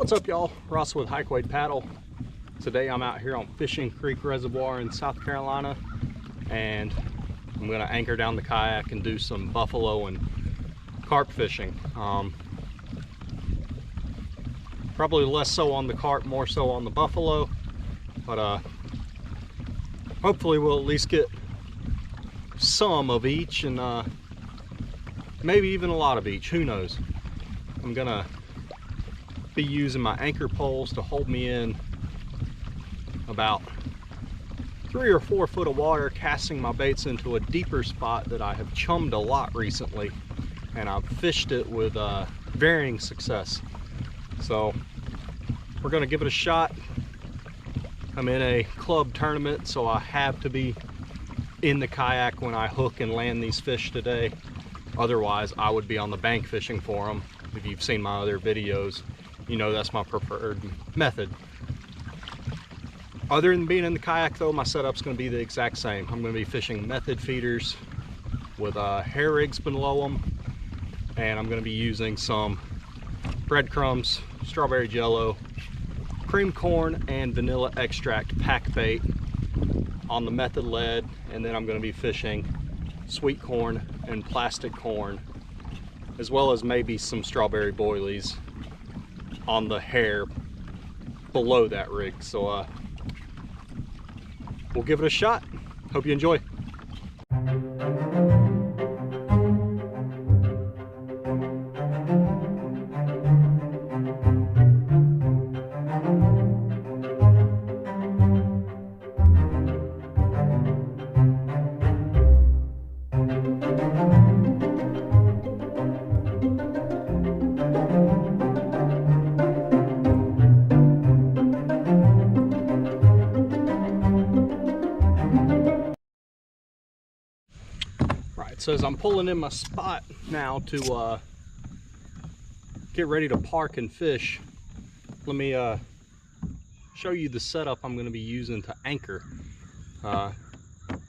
What's up, y'all? Ross with HikeWadePaddle. Today I'm out here on Fishing Creek Reservoir in South Carolina, and I'm gonna anchor down the kayak and do some buffalo and carp fishing. Probably less so on the carp, more so on the buffalo, but hopefully we'll at least get some of each, and maybe even a lot of each, who knows. I'm gonna be using my anchor poles to hold me in about 3 or 4 foot of water, casting my baits into a deeper spot that I have chummed a lot recently, and I've fished it with varying success. So we're gonna give it a shot. I'm in a club tournament, so I have to be in the kayak when I hook and land these fish today. Otherwise, I would be on the bank fishing for them. If you've seen my other videos, you know that's my preferred method. Other than being in the kayak though, my setup's going to be the exact same. I'm going to be fishing method feeders with hair rigs below them, and I'm going to be using some breadcrumbs, strawberry jello, cream corn, and vanilla extract pack bait on the method lead, and then I'm going to be fishing sweet corn and plastic corn, as well as maybe some strawberry boilies on the hair below that rig. So we'll give it a shot. Hope you enjoy. So as I'm pulling in my spot now to get ready to park and fish, let me show you the setup I'm going to be using to anchor.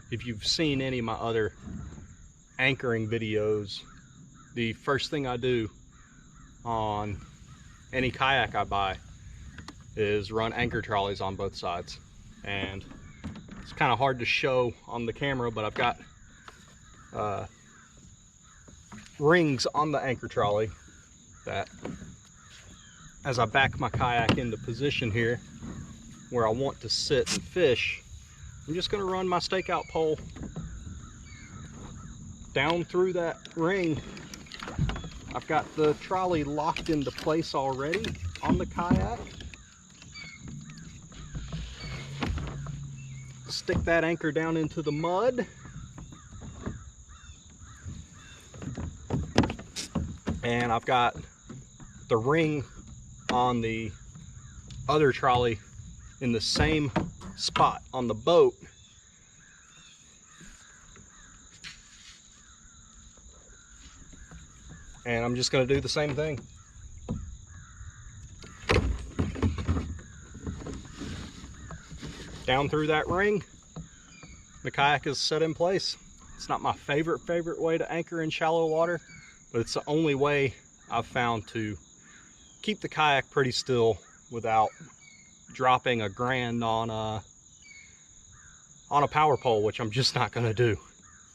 If you've seen any of my other anchoring videos, the first thing I do on any kayak I buy is run anchor trolleys on both sides. And it's kind of hard to show on the camera, but I've got rings on the anchor trolley that, as I back my kayak into position here where I want to sit and fish, I'm just going to run my stakeout pole down through that ring. I've got the trolley locked into place already on the kayak. Stick that anchor down into the mud. And I've got the ring on the other trolley in the same spot on the boat. And I'm just going to do the same thing. Down through that ring. The kayak is set in place. It's not my favorite way to anchor in shallow water, but it's the only way I've found to keep the kayak pretty still without dropping $1,000 on a power pole, which I'm just not gonna do.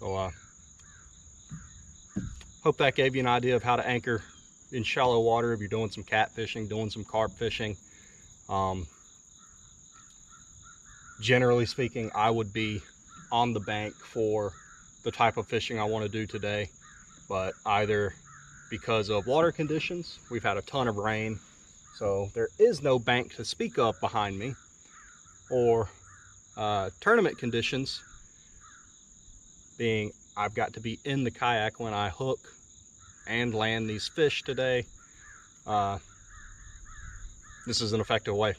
So hope that gave you an idea of how to anchor in shallow water if you're doing some cat fishing, doing some carp fishing. Generally speaking, I would be on the bank for the type of fishing I want to do today. But either because of water conditions, we've had a ton of rain, so there is no bank to speak of behind me, or tournament conditions, being I've got to be in the kayak when I hook and land these fish today. This is an effective way.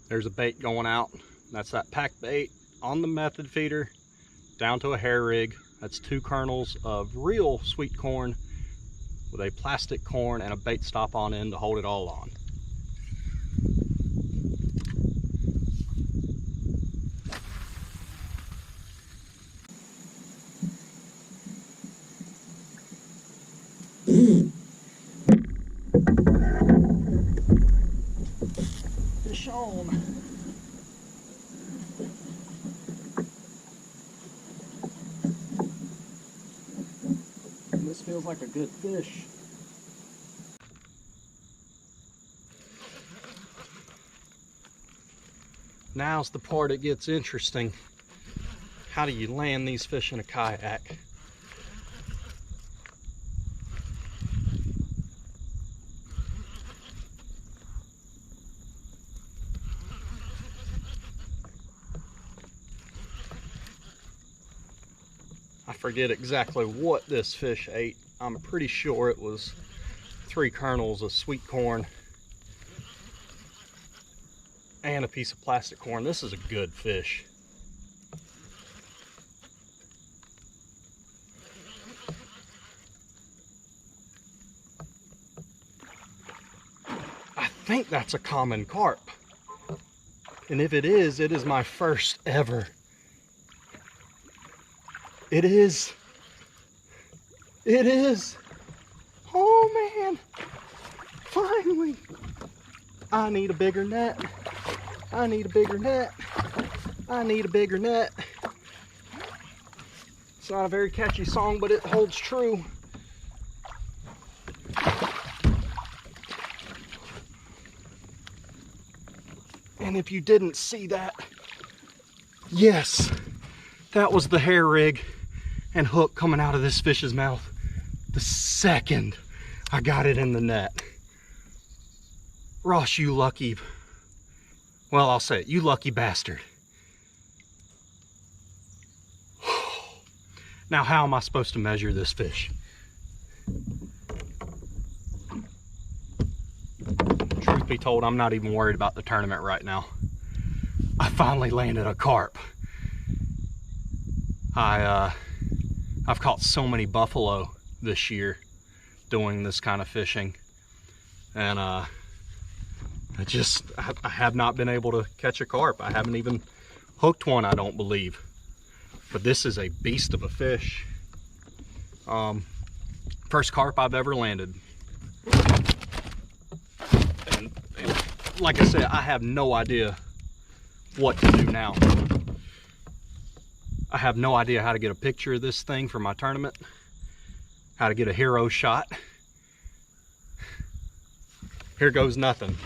There's a bait going out. That's that pack bait on the method feeder down to a hair rig. That's 2 kernels of real sweet corn with a plastic corn and a bait stop on end to hold it all on. feels like a good fish. Now's the part it gets interesting. How do you land these fish in a kayak? I forget exactly what this fish ate. I'm pretty sure it was 3 kernels of sweet corn and a piece of plastic corn. This is a good fish. I think that's a common carp. And if it is my first ever. It is. It is. Oh man. Finally. I need a bigger net. I need a bigger net. I need a bigger net. It's not a very catchy song, but it holds true. And if you didn't see that, yes, that was the hair rig and hook coming out of this fish's mouth the second I got it in the net. Ross, you lucky, well, I'll say it, you lucky bastard. Now, how am I supposed to measure this fish? Truth be told, I'm not even worried about the tournament right now. I finally landed a carp. I've caught so many buffalo this year doing this kind of fishing, and I have not been able to catch a carp. I haven't even hooked one, I don't believe. But this is a beast of a fish. First carp I've ever landed. And like I said, I have no idea what to do now. I have no idea how to get a picture of this thing for my tournament, how to get a hero shot. Here goes nothing.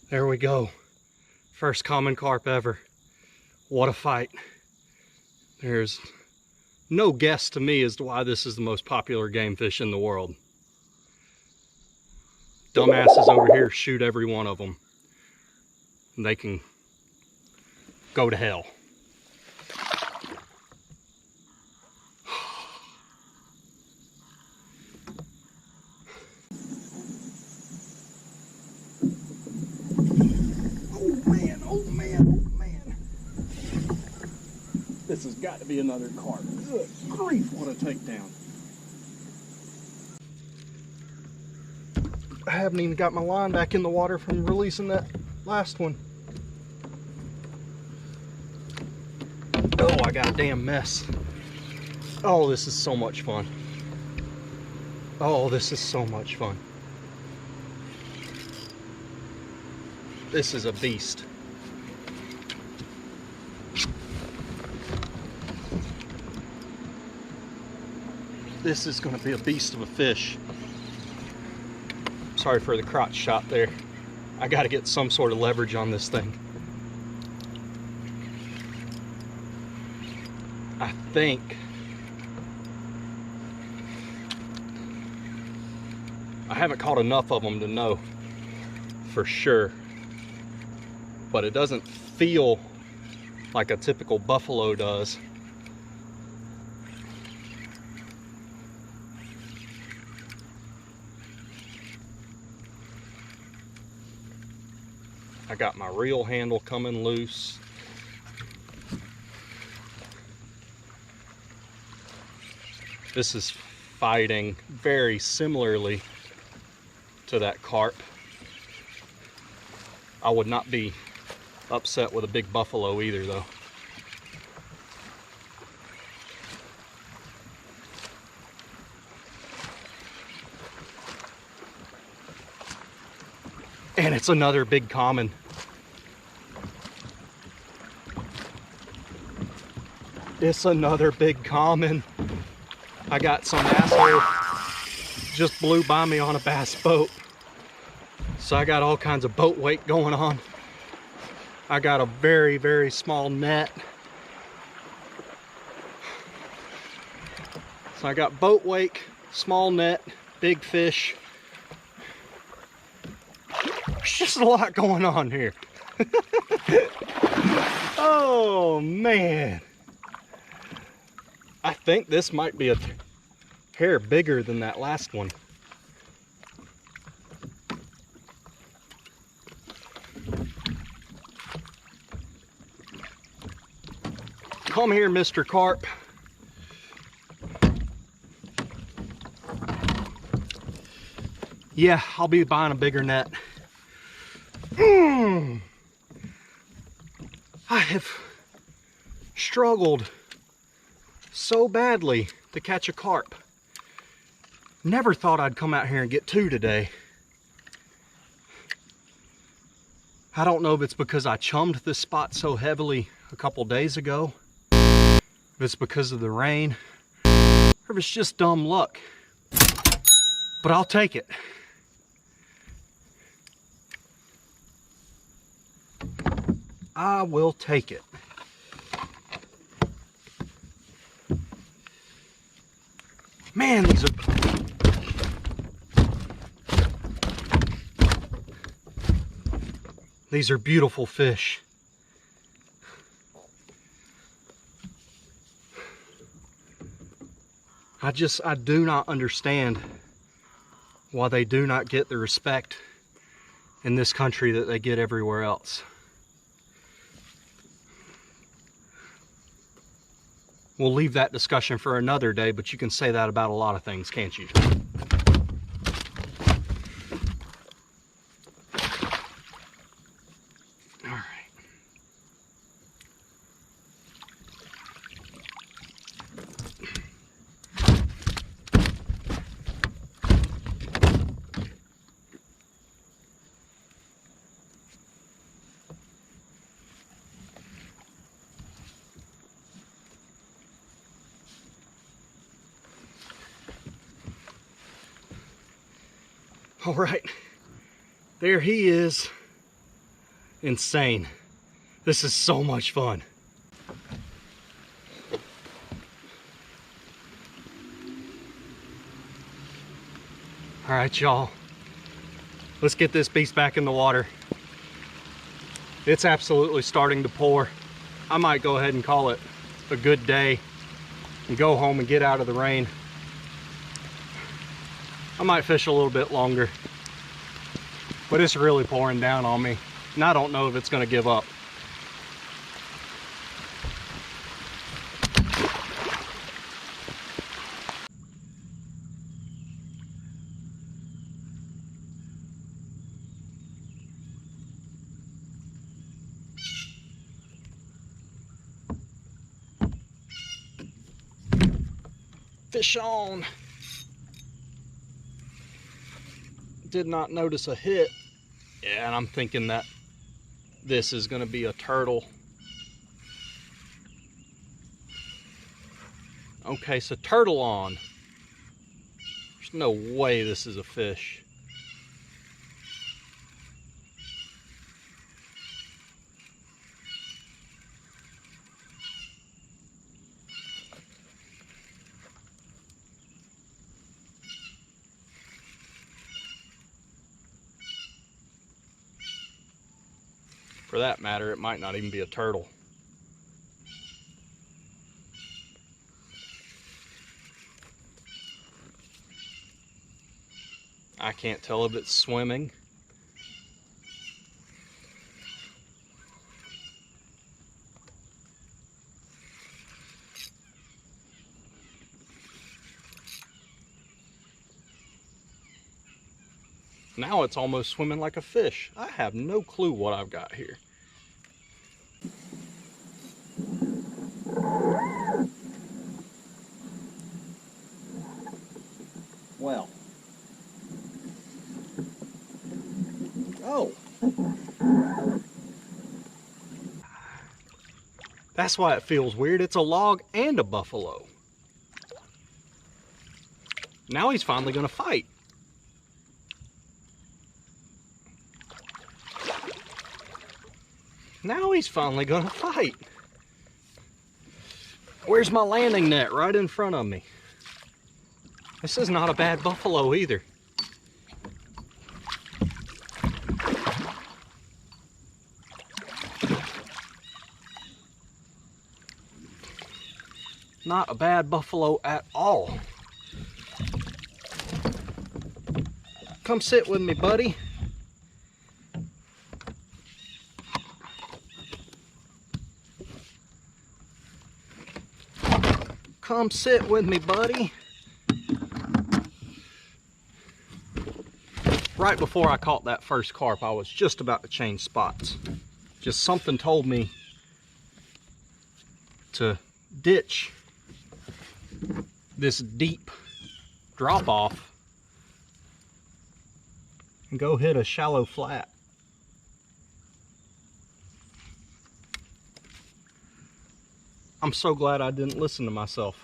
There we go. First common carp ever. What a fight. There's no guess to me as to why this is the most popular game fish in the world. Dumbasses over here shoot every one of them. And they can go to hell. Oh man. This has got to be another carp. Good grief, what a takedown. I haven't even got my line back in the water from releasing that last one. Oh, I got a damn mess. Oh, this is so much fun. Oh, this is so much fun. This is a beast. This is going to be a beast of a fish. Sorry for the crotch shot there. I got to get some sort of leverage on this thing. I think I haven't caught enough of them to know for sure, but it doesn't feel like a typical buffalo does. I got my reel handle coming loose. This is fighting very similarly to that carp. I would not be upset with a big buffalo either though. And it's another big common. It's another big common. I got some asshole just blew by me on a bass boat. So I got all kinds of boat weight going on. I got a very, very small net. So I got boat wake, small net, big fish. There's just a lot going on here. Oh man. I think this might be a hair bigger than that last one. Come here, Mr. Carp. Yeah, I'll be buying a bigger net. I have struggled so badly to catch a carp. Never thought I'd come out here and get two today. I don't know if it's because I chummed this spot so heavily a couple days ago, if it's because of the rain, or if it's just dumb luck. But I'll take it. I will take it. Man, these are beautiful fish. I do not understand why they do not get the respect in this country that they get everywhere else. We'll leave that discussion for another day, but you can say that about a lot of things, can't you? All right. All right, there he is. Insane. This is so much fun. All right, y'all, let's get this beast back in the water. It's absolutely starting to pour. I might go ahead and call it a good day and go home and get out of the rain. I might fish a little bit longer, but it's really pouring down on me, and I don't know if it's going to give up. Fish on. Did not notice a hit. Yeah, and I'm thinking that this is going to be a turtle. Okay, so turtle on. There's no way this is a fish. For that matter, it might not even be a turtle. I can't tell if it's swimming. Now it's almost swimming like a fish. I have no clue what I've got here. Well. Oh. That's why it feels weird. It's a log and a buffalo. Now he's finally gonna fight. Now he's finally gonna fight. Where's my landing net? Right in front of me. This is not a bad buffalo either. Not a bad buffalo at all. Come sit with me, buddy. Come sit with me, buddy. Right before I caught that first carp, I was just about to change spots. Just something told me to ditch this deep drop off and go hit a shallow flat. I'm so glad I didn't listen to myself.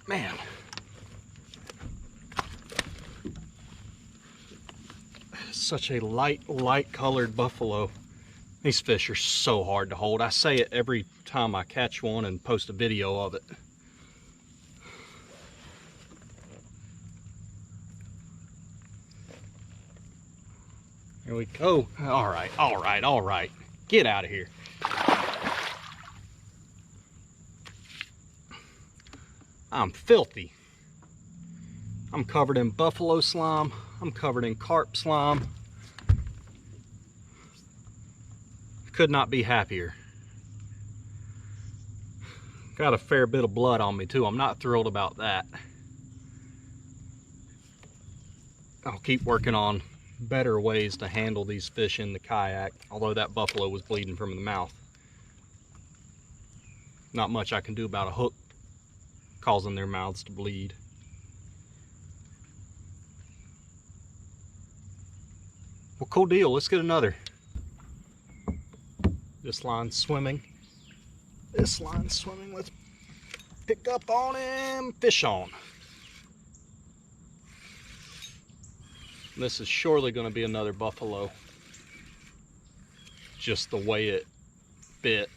Man, such a light colored buffalo. These fish are so hard to hold. I say it every time I catch one and post a video of it. Here we go. All right. Get out of here. I'm filthy. I'm covered in buffalo slime. I'm covered in carp slime. Could not be happier. Got a fair bit of blood on me too. I'm not thrilled about that. I'll keep working on better ways to handle these fish in the kayak, although that buffalo was bleeding from the mouth. Not much I can do about a hook causing their mouths to bleed. Well, cool deal. Let's get another. This line's swimming. This line's swimming. Let's pick up on him. Fish on. This is surely going to be another buffalo. Just the way it bit.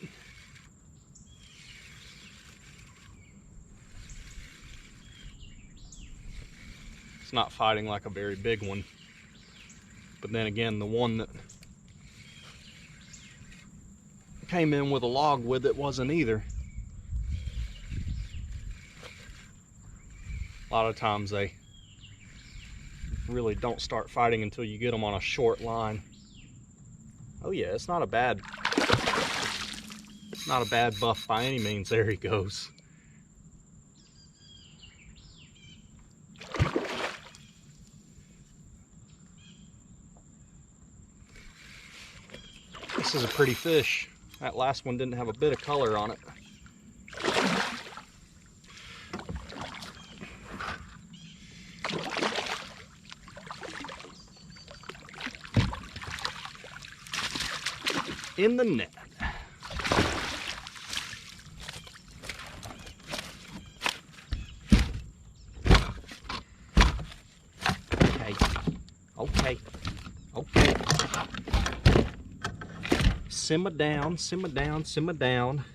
It's not fighting like a very big one. But then again, the one that came in with a log with it wasn't either. A lot of times they really don't start fighting until you get them on a short line. Oh yeah, it's not a bad buff by any means. There he goes. This is a pretty fish. That last one didn't have a bit of color on it. In the net. Okay. Simmer down, simmer down, simmer down.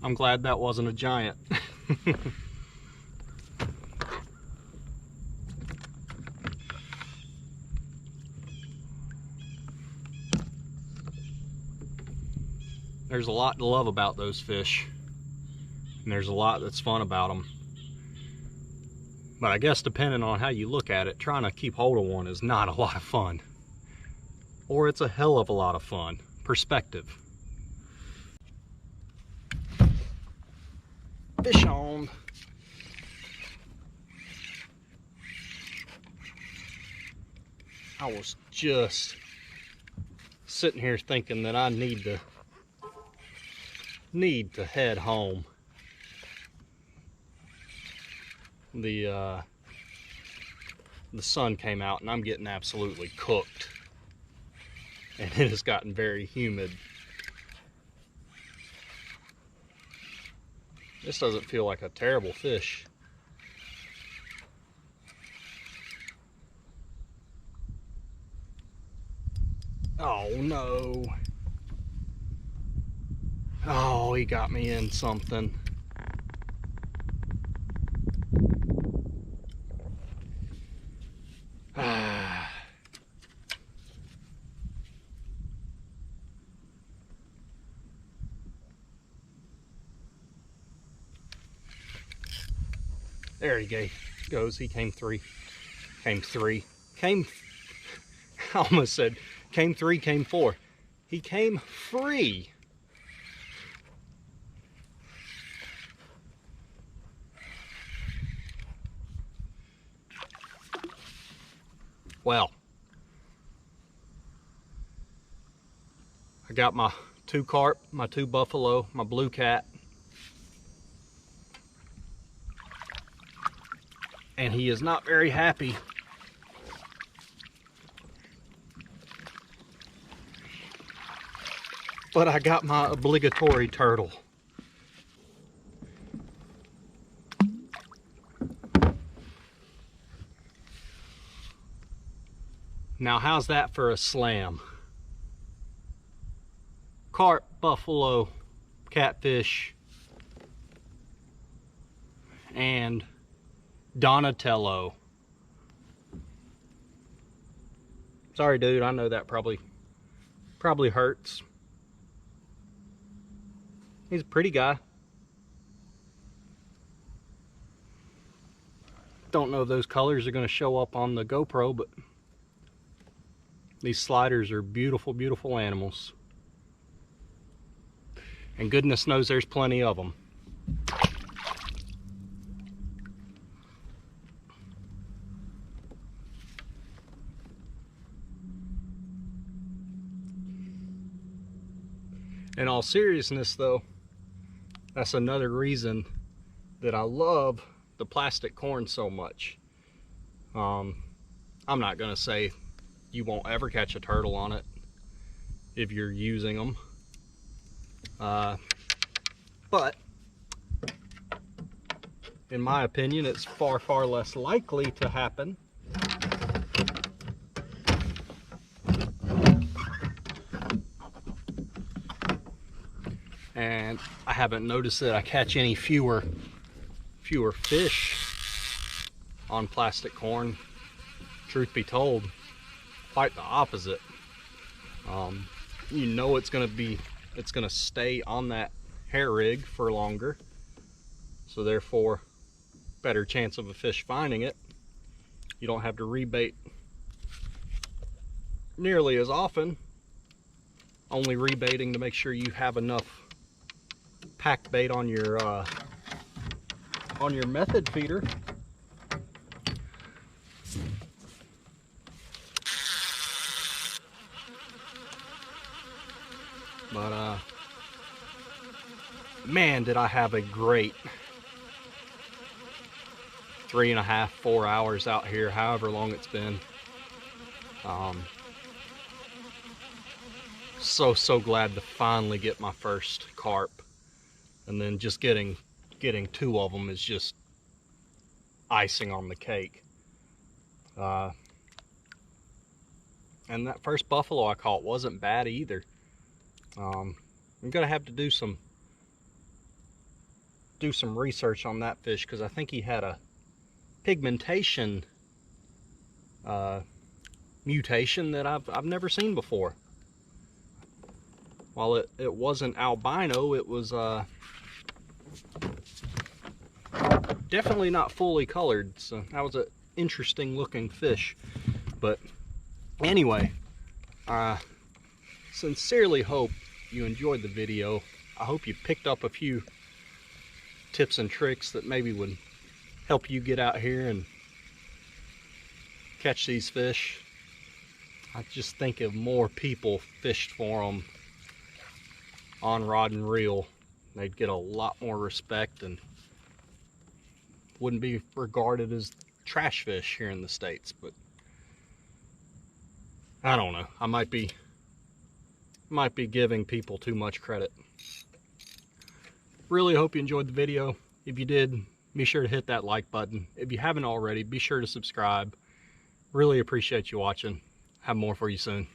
I'm glad that wasn't a giant. There's a lot to love about those fish, and there's a lot that's fun about them. But I guess depending on how you look at it, trying to keep hold of one is not a lot of fun. Or it's a hell of a lot of fun. Perspective. Fish on. I was just sitting here thinking that I need to head home. The sun came out and I'm getting absolutely cooked, and it has gotten very humid. This doesn't feel like a terrible fish. Oh no. Oh, he got me in something. There he goes. He came three. I almost said came three, came four. He came free. Well, I got my 2 carp, my 2 buffalo, my blue cat, and he is not very happy. But I got my obligatory turtle. Now how's that for a slam? Carp, buffalo, catfish, and Donatello. Sorry dude, I know that probably hurts. He's a pretty guy. Don't know if those colors are going to show up on the GoPro, but these sliders are beautiful, beautiful animals. And goodness knows there's plenty of them. In all seriousness though, that's another reason that I love the plastic corn so much. I'm not gonna say you won't ever catch a turtle on it if you're using them, but in my opinion it's far, far less likely to happen and I haven't noticed that I catch any fewer fish on plastic corn. Truth be told, quite the opposite. You know it's gonna stay on that hair rig for longer, so therefore better chance of a fish finding it. You don't have to rebait nearly as often, only rebaiting to make sure you have enough packed bait on your method feeder. But man, did I have a great 3.5, 4 hours out here, however long it's been. So glad to finally get my first carp, and then just getting 2 of them is just icing on the cake. And that first buffalo I caught wasn't bad either. I'm gonna have to do some do some research on that fish, because I think he had a pigmentation mutation that I've never seen before. While it wasn't albino, it was definitely not fully colored, so that was an interesting looking fish. But anyway, I sincerely hope you enjoyed the video. I hope you picked up a few tips and tricks that maybe would help you get out here and catch these fish. I just think if more people fished for them on rod and reel, they'd get a lot more respect and wouldn't be regarded as trash fish here in the States. But I don't know, I might be giving people too much credit. Really hope you enjoyed the video. If you did, be sure to hit that like button. If you haven't already, be sure to subscribe. Really appreciate you watching. Have more for you soon.